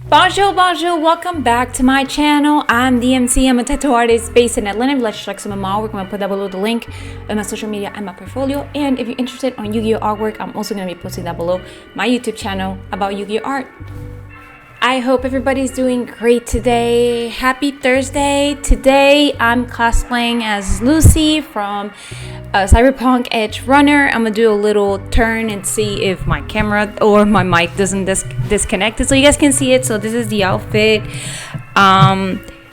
Bonjour, bonjour, welcome back to my channel. I'm DMC, I'm a tattoo artist based in Atlanta. Let's check some of my artwork. I'm gonna put that below the link of my social media and my portfolio. And if you're interested on Yu-Gi-Oh artwork, I'm also gonna be posting that below my YouTube channel about Yu-Gi-Oh art. I hope everybody's doing great today. Happy Thursday. Today I'm cosplaying as Lucy from Cyberpunk Edge Runner. I'm gonna do a little turn and see if my camera or my mic doesn't disconnect it so you guys can see it. So this is the outfit.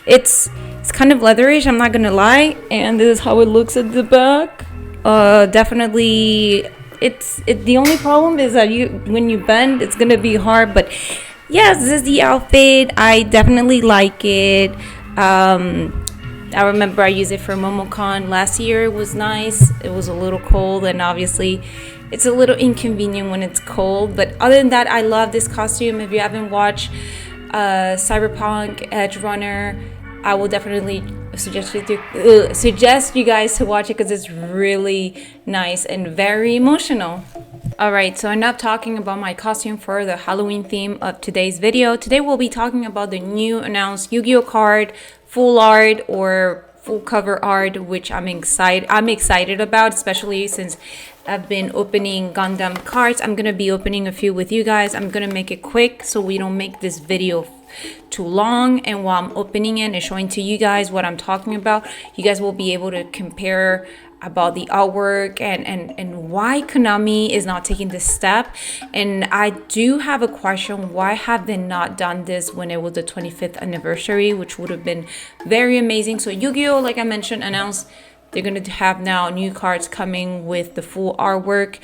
It's kind of leatherish, I'm not gonna lie, and this is how it looks at the back. Definitely the only problem is that when you bend it's gonna be hard, but yes, this is the outfit. I definitely like it. I remember I used it for MomoCon last year. It was nice. It was a little cold, and obviously it's a little inconvenient when it's cold, but other than that, I love this costume. If you haven't watched Cyberpunk Edge Runner, I will definitely suggest you guys to watch it because it's really nice and very emotional. Alright, so enough talking about my costume for the Halloween theme of today's video. Today we'll be talking about the new announced Yu-Gi-Oh card, full art or full cover art, which I'm excited about, especially since I've been opening Gundam cards. I'm gonna be opening a few with you guys. I'm gonna make it quick so we don't make this video too long, and while I'm opening it and showing to you guys what I'm talking about, you guys will be able to compare about the artwork and why Konami is not taking this step. And I do have a question, why have they not done this when it was the 25th anniversary, which would have been very amazing. So Yu-Gi-Oh, like I mentioned, announced they're going to have now new cards coming with the full artwork.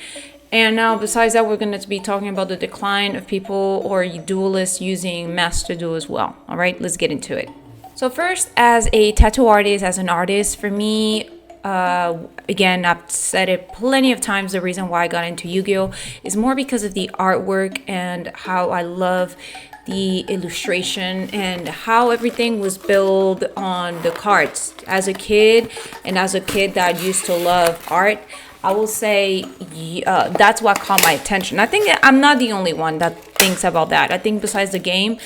And now besides that, we're going to be talking about the decline of people or duelists using Masterduel as well. All right, let's get into it. So first, as a tattoo artist, as an artist, for me, again, I've said it plenty of times, the reason why I got into Yu-Gi-Oh is more because of the artwork and how I love the illustration and how everything was built on the cards. As a kid that used to love art, I will say that's what caught my attention. I think I'm not the only one that thinks about that. I think besides the game,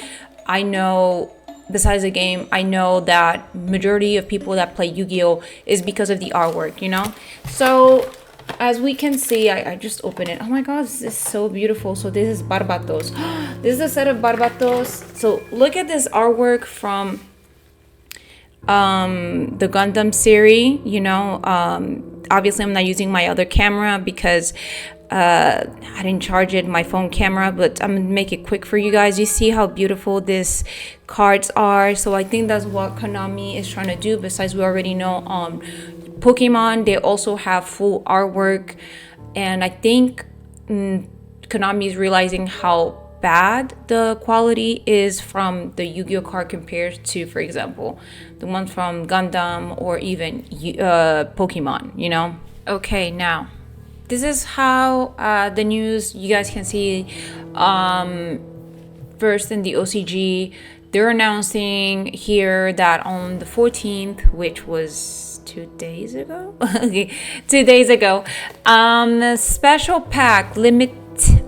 I know that majority of people that play Yu-Gi-Oh is because of the artwork, you know? So as we can see, I just opened it. Oh my god, this is so beautiful. So this is Barbatos. This is a set of Barbatos. So look at this artwork from the Gundam series, you know. Obviously I'm not using my other camera because I didn't charge it, my phone camera, but I'm gonna make it quick for you guys. You see how beautiful these cards are. So I think that's what Konami is trying to do. Besides, we already know on Pokemon they also have full artwork, and I think Konami is realizing how bad the quality is from the Yu-Gi-Oh card compared to, for example, the ones from Gundam or even Pokemon, you know. Okay, now this is how the news, you guys can see first in the OCG, they're announcing here that on the 14th, which was 2 days ago, okay, 2 days ago, a special pack, limit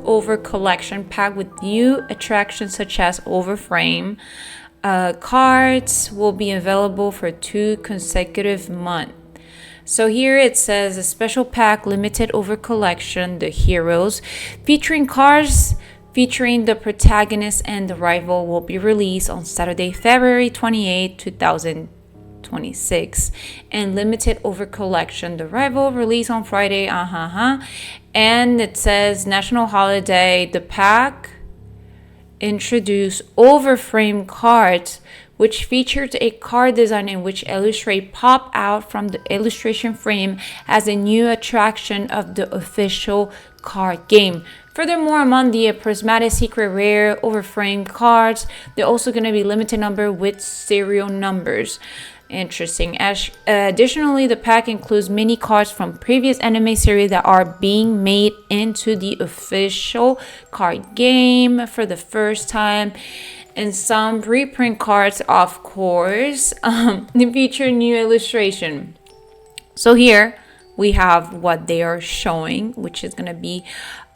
over collection pack with new attractions such as OVERFRAME cards will be available for 2 consecutive months. So here it says a special pack limited over collection, the heroes, featuring cards featuring the protagonist and the rival will be released on Saturday, February 28, 2026, and limited over collection, the rival, released on Friday, and it says national holiday. The pack introduced OVERFRAME cards, which featured a card design in which illustrate pop out from the illustration frame as a new attraction of the official card game. Furthermore, among the prismatic secret rare OVERFRAME cards, they're also going to be limited number with serial numbers. Interesting. Additionally, the pack includes mini cards from previous anime series that are being made into the official card game for the first time, and some reprint cards, of course, feature new illustration. So here we have what they are showing, which is going to be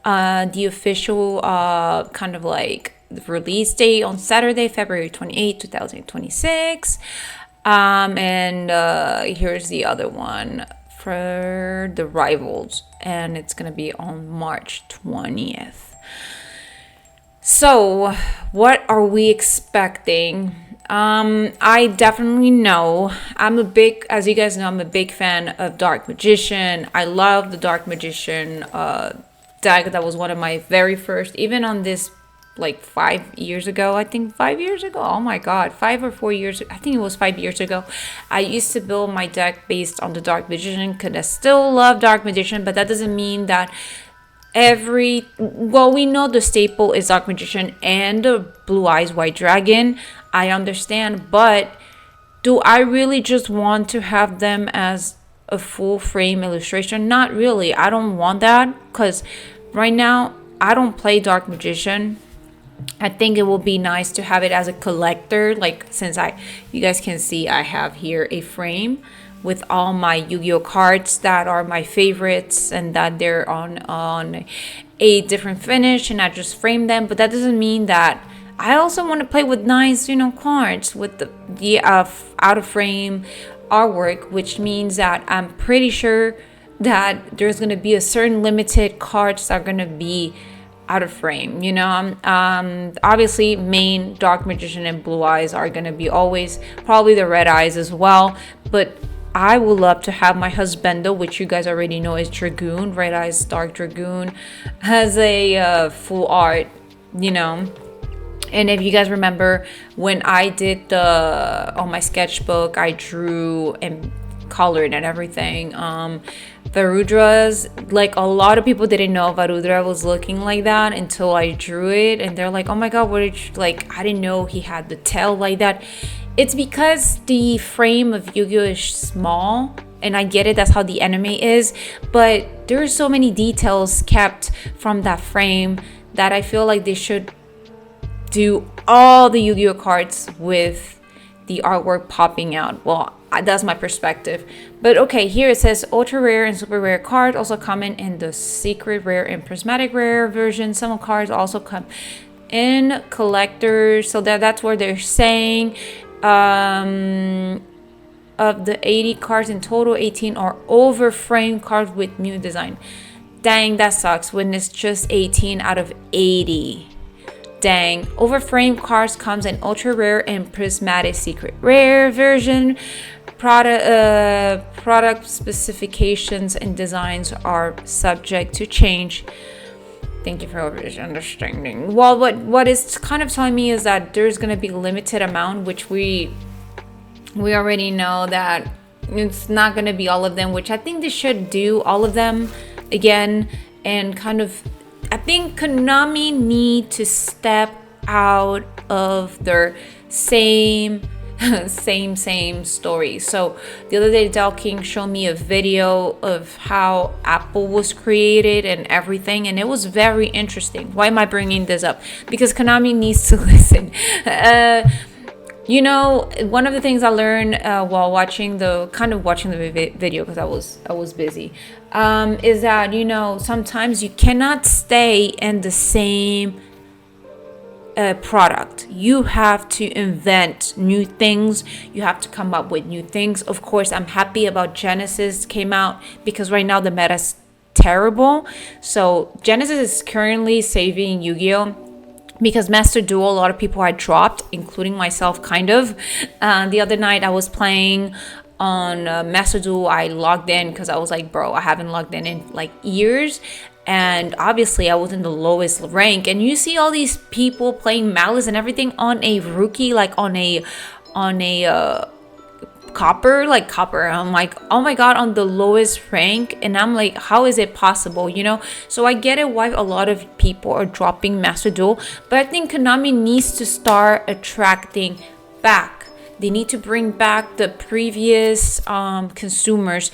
the official kind of like the release date on Saturday, February 28, 2026. And here's the other one for the Rivals, and it's gonna be on March 20th. So what are we expecting? I definitely know as you guys know, I'm a big fan of Dark Magician. I love the Dark Magician deck. That was one of my very first, even on this, like 5 years ago, I think 5 years ago. Oh my god, 5 or 4 years, I think it was 5 years ago. I used to build my deck based on the Dark Magician because I still love Dark Magician, but that doesn't mean that we know the staple is Dark Magician and the Blue Eyes White Dragon. I understand, but do I really just want to have them as a full frame illustration? Not really. I don't want that because right now I don't play Dark Magician. I think it will be nice to have it as a collector, like since you guys can see I have here a frame with all my Yu-Gi-Oh cards that are my favorites and that they're on a different finish, and I just frame them. But that doesn't mean that I also want to play with nice, cards with the out of frame artwork, which means that I'm pretty sure that there's going to be a certain limited cards that are going to be out of frame. Obviously main Dark Magician and Blue Eyes are going to be always, probably the Red Eyes as well, but I would love to have my husbando, which you guys already know is Dragoon, Red Eyes Dark Dragoon, has a full art, And if you guys remember, when I did on my sketchbook, I drew and colored and everything. Varudra's, like, a lot of people didn't know Varudra was looking like that until I drew it, and they're like, oh my god, what did you, like, I didn't know he had the tail like that. It's because the frame of Yu-Gi-Oh is small, and I get it, that's how the anime is, but there's so many details kept from that frame that I feel like they should do all the Yu-Gi-Oh cards with the artwork popping out. Well, that's my perspective. But okay, here it says ultra rare and super rare cards also come in the secret rare and prismatic rare version. Some cards also come in collectors, so that's where they're saying of the 80 cards in total, 18 are overframe cards with new design. Dang, that sucks when it's just 18 out of 80. Dang. Overframe cards comes in ultra rare and prismatic secret rare version. Product specifications and designs are subject to change. Thank you for understanding. Well, what it's kind of telling me is that there's going to be a limited amount, which we already know that it's not going to be all of them, which I think they should do all of them again. And kind of, I think Konami need to step out of their same story. So the other day, Del King showed me a video of how Apple was created and everything, and it was very interesting. Why am I bringing this up? Because Konami needs to listen. One of the things I learned while watching the video, because I was busy, is that sometimes you cannot stay in the same product. You have to invent new things. You have to come up with new things. Of course, I'm happy about Genesis came out, because right now the meta's terrible. So Genesis is currently saving Yu-Gi-Oh, because Masterduel, a lot of people had dropped, including myself, kind of. The other night I was playing on Masterduel. I logged in because I was like, bro, I haven't logged in like years. And obviously I was in the lowest rank, and you see all these people playing Malice and everything on a rookie, like on a copper. I'm like, oh my god, on the lowest rank. And I'm like, how is it possible? So I get it why a lot of people are dropping Master Duel, but I think Konami needs to start attracting back. They need to bring back the previous consumers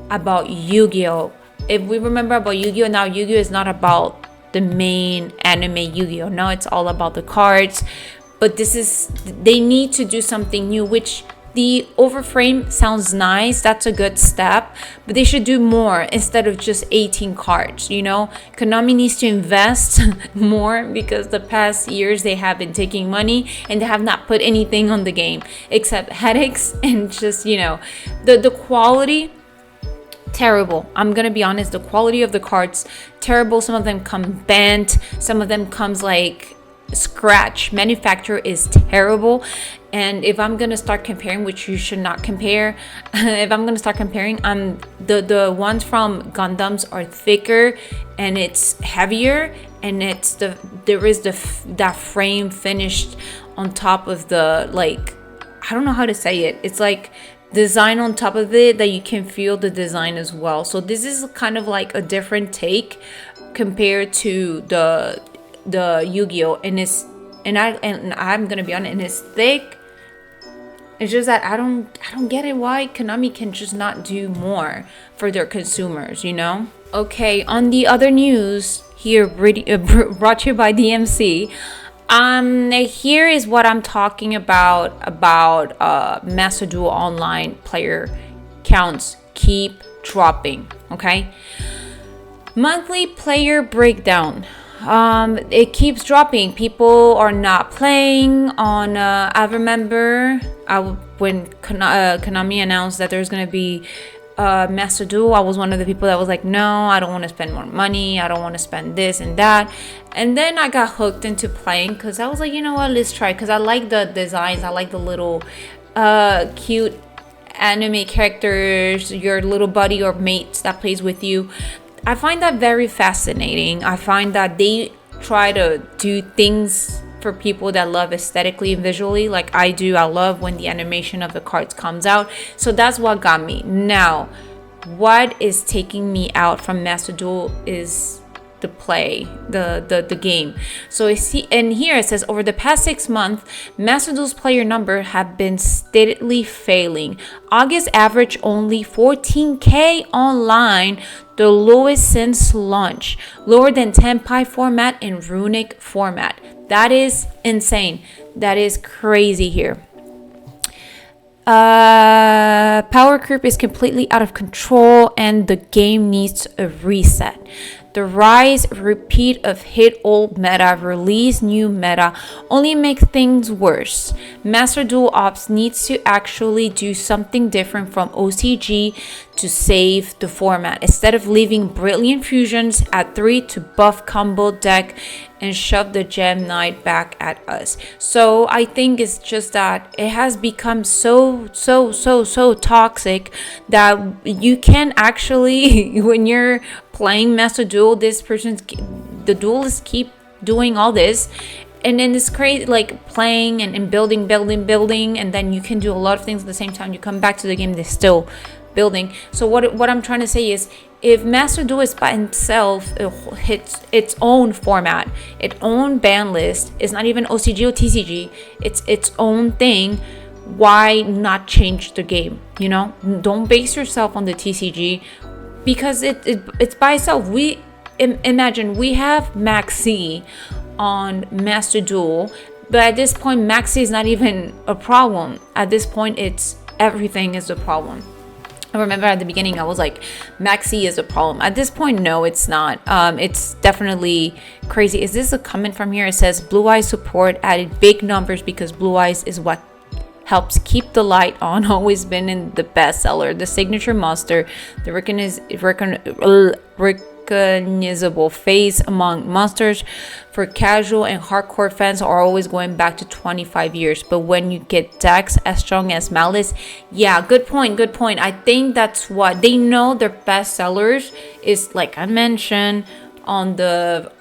about Yu-Gi-Oh. If we remember about Yu-Gi-Oh, now Yu-Gi-Oh is not about the main anime Yu-Gi-Oh. Now it's all about the cards. But they need to do something new, which The overframe sounds nice, that's a good step, but they should do more instead of just 18 cards, you know? Konami needs to invest more, because the past years they have been taking money and they have not put anything on the game except headaches and just, you know, the quality, terrible. I'm gonna be honest, the quality of the cards, terrible. Some of them come bent, some of them comes like scratch. Manufacturer is terrible. And if I'm gonna start comparing, which you should not compare, if I'm gonna start comparing, the ones from Gundams are thicker and it's heavier, and it's that frame finished on top of the, like, I don't know how to say it. It's like design on top of it that you can feel the design as well. So this is kind of like a different take compared to the Yu-Gi-Oh, and I'm gonna be honest, and it's thick. It's just that I don't get it, why Konami can just not do more for their consumers, you know? Okay, on the other news here, brought to you by DMC. Here is what I'm talking about Masterduel online player counts keep dropping. Okay, monthly player breakdown. It keeps dropping. People are not playing on. I remember when Konami announced that there's gonna be Masterduel, I was one of the people that was like, no, I don't want to spend more money. I don't want to spend this and that. And then I got hooked into playing because I was like, you know what, let's try. Because I like the designs. I like the little cute anime characters, your little buddy or mates that plays with you. I find that very fascinating. I find that they try to do things for people that love aesthetically and visually, like I do. I love when the animation of the cards comes out. So that's what got me. Now, what is taking me out from Masterduel is the play, the game. So I see, and here it says, over the past 6 months, Masterduel's player number have been steadily failing. August average only 14k online, the lowest since launch, lower than Tenpai format and Runic format. That is insane. That is crazy here. Power creep is completely out of control and the game needs a reset. The rise, repeat of hit old meta, release new meta only make things worse. Masterduel Ops needs to actually do something different from OCG to save the format, instead of leaving Brilliant Fusions at 3 to buff combo deck and shove the Gem Knight back at us. So I think it's just that it has become so toxic that you can actually, when you're playing Masterduel, the duelists keep doing all this, and then it's crazy, like playing and building, and then you can do a lot of things at the same time. You come back to the game, they're still building. So what I'm trying to say is, if Masterduel is by itself, it hits its own format, its own ban list, it's not even OCG or TCG, it's its own thing, why not change the game? You know, don't base yourself on the TCG, because it's by itself. We imagine we have Maxi on Masterduel, but at this point Maxi is not even a problem. At this point, it's everything is a problem. I remember at the beginning I was like, Maxi is a problem. At this point, no, it's not. It's definitely crazy. Is this a comment from here? It says Blue Eyes support added big numbers because Blue Eyes is what helps keep the light on. Always been in the bestseller, the signature monster, the recognizable face among monsters. For casual and hardcore fans are always going back to 25 years. But when you get decks as strong as Malice, yeah, good point. I think that's what they know. Their best sellers is, like I mentioned, on the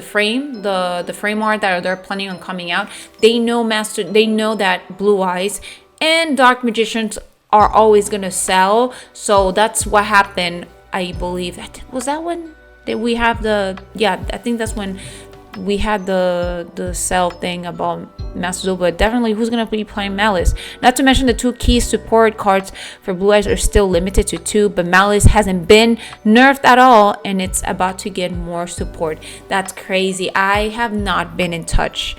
frame, the frame art that they're planning on coming out. They know that Blue Eyes and Dark Magicians are always gonna sell. So that's what happened. I believe that was that when that we have I think that's when we had the sale thing about Masterduel, but definitely who's gonna be playing Malice? Not to mention the 2 key support cards for Blue Eyes are still limited to 2, but Malice hasn't been nerfed at all, and it's about to get more support. That's crazy. I have not been in touch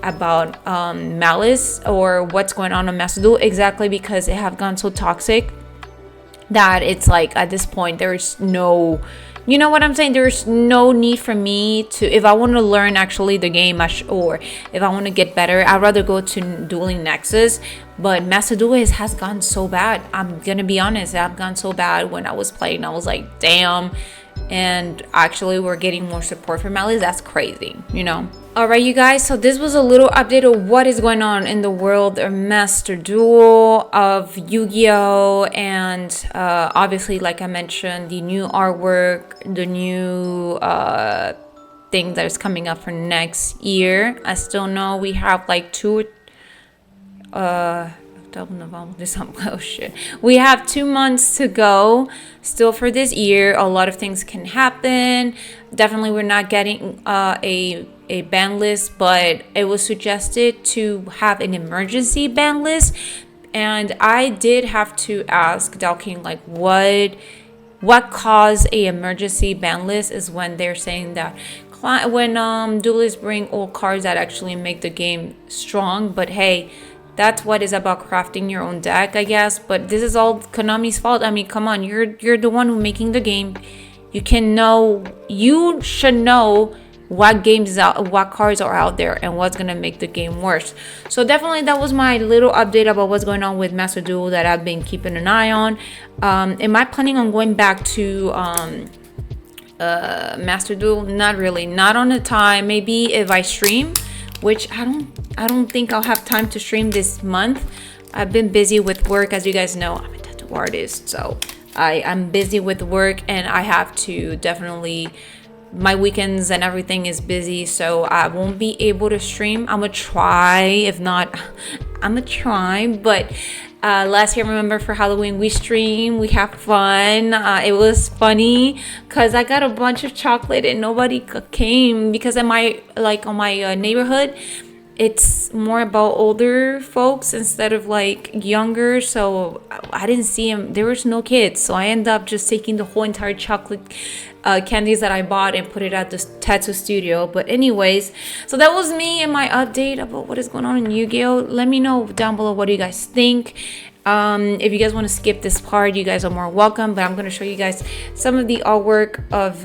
about Malice or what's going on Masterduel exactly, because it have gone so toxic that it's like at this point there's no, you know what I'm saying, there's no need for me to, if I want to learn actually the game, or if I want to get better, I'd rather go to Dueling Nexus. But Masterduel has gone so bad. I'm gonna be honest, I've gone so bad. When I was playing, I was like, damn. And actually we're getting more support from Malice. That's crazy, you know. All right, you guys, so this was a little update of what is going on in the world of Masterduel, of Yu-Gi-Oh, and obviously, like I mentioned, the new artwork, the new thing that is coming up for next year. I still know we have like 2 oh shit, we have 2 months to go still for this year. A lot of things can happen. Definitely we're not getting a ban list, but it was suggested to have an emergency ban list, and I did have to ask Dalking like what caused a emergency ban list. Is when they're saying that when duelists bring old cards that actually make the game strong. But hey, that's what is about crafting your own deck, I guess. But this is all Konami's fault. I mean, come on, you're the one who's making the game. You should know what games out, what cards are out there, and what's gonna make the game worse. So definitely that was my little update about what's going on with Masterduel that I've been keeping an eye on. Am I planning on going back to Masterduel? Not really, not on the time. Maybe if I stream, which I don't think I'll have time to stream this month. I've been busy with work. As you guys know, I'm a tattoo artist, so I'm busy with work, and I have to definitely, my weekends and everything is busy, so I won't be able to stream. I'm gonna try. If not, I'm gonna try. But last year, remember, for Halloween we streamed, we have fun. It was funny because I got a bunch of chocolate and nobody came, because in my on my neighborhood, it's more about older folks instead of like younger, so I didn't see him. There was no kids, so I ended up just taking the whole entire chocolate candies that I bought and put it at the tattoo studio. But anyways, so that was me and my update about what is going on in Yu-Gi-Oh. Let me know down below what do you guys think. If you guys want to skip this part, you guys are more welcome, but I'm going to show you guys some of the artwork of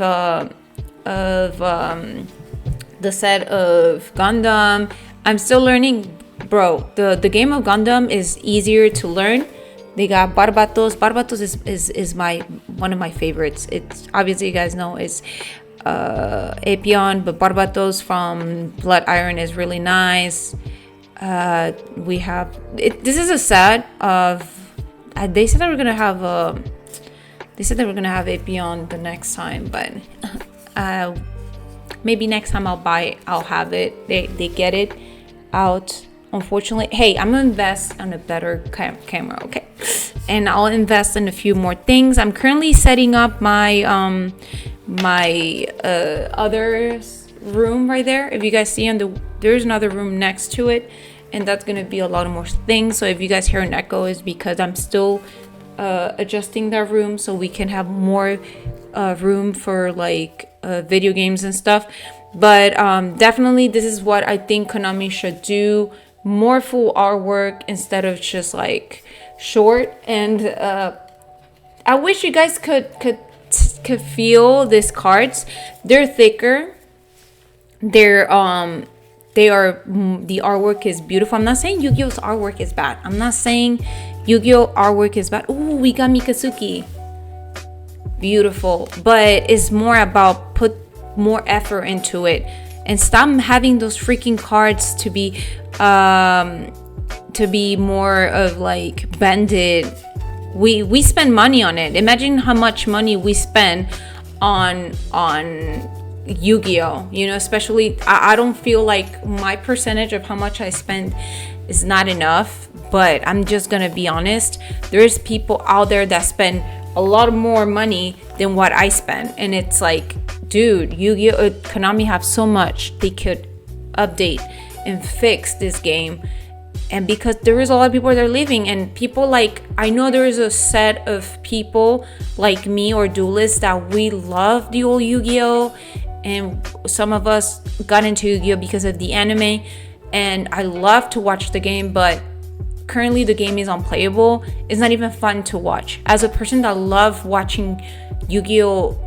the set of Gundam. I'm still learning, bro. The game of Gundam is easier to learn. They got Barbatos. Barbatos is one of my favorites. It's obviously, you guys know, it's Apion, but Barbatos from Blood Iron is really nice. We have this is a set of they said that we're gonna have Apion the next time, but maybe next time I'll have it. They get it out. Unfortunately, hey, I'm gonna invest on a better camera, okay? And I'll invest in a few more things. I'm currently setting up my other room right there. If you guys see there's another room next to it, and that's gonna be a lot of more things. So if you guys hear an echo, is because I'm still adjusting that room so we can have more room for like video games and stuff. But definitely this is what I think Konami should do. More full artwork instead of just like short. And I wish you guys could feel these cards. They're thicker. The artwork is beautiful. I'm not saying Yu-Gi-Oh's artwork is bad. I'm not saying Yu-Gi-Oh artwork is bad. Ooh, we got Mikazuki. Beautiful. But it's more about put more effort into it and stop having those freaking cards to be more of like bended. We spend money on it. Imagine how much money we spend on Yu-Gi-Oh, you know, especially I don't feel like my percentage of how much I spend is not enough. But I'm just gonna be honest, there's people out there that spend a lot more money than what I spend, and it's like dude, Yu-Gi-Oh! Konami have so much they could update and fix this game. And because there is a lot of people that are leaving, and people like, I know there is a set of people like me or duelists that we love the old Yu-Gi-Oh! And some of us got into Yu-Gi-Oh! Because of the anime, and I love to watch the game, but currently the game is unplayable. It's not even fun to watch. As a person that love watching Yu-Gi-Oh!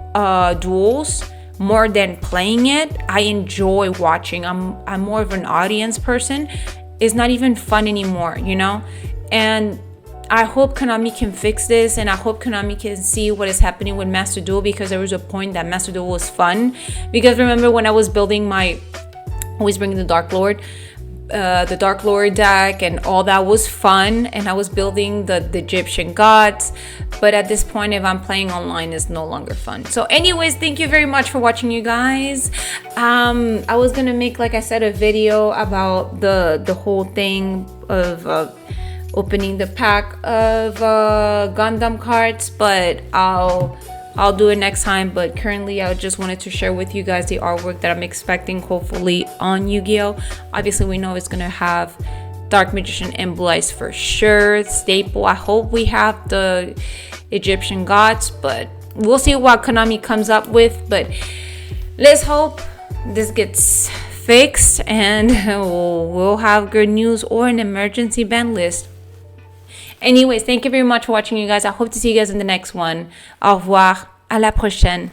Duels more than playing it, I enjoy watching. I'm more of an audience person. It's not even fun anymore, you know? And I hope Konami can fix this, and I hope Konami can see what is happening with Masterduel, because there was a point that Masterduel was fun. Because remember when I was building always bringing the Dark Lord deck and all that was fun, and I was building the Egyptian gods, but at this point if I'm playing online it's no longer fun. So anyways, thank you very much for watching, you guys. I was gonna make, like I said, a video about the whole thing of opening the pack of Gundam cards, but I'll do it next time. But currently I just wanted to share with you guys the artwork that I'm expecting hopefully on Yu-Gi-Oh! Obviously we know it's gonna have Dark Magician and Blue Eyes for sure, staple. I hope we have the Egyptian gods, but we'll see what Konami comes up with. But let's hope this gets fixed and we'll have good news or an emergency ban list. Anyways, thank you very much for watching, you guys. I hope to see you guys in the next one. Au revoir. À la prochaine.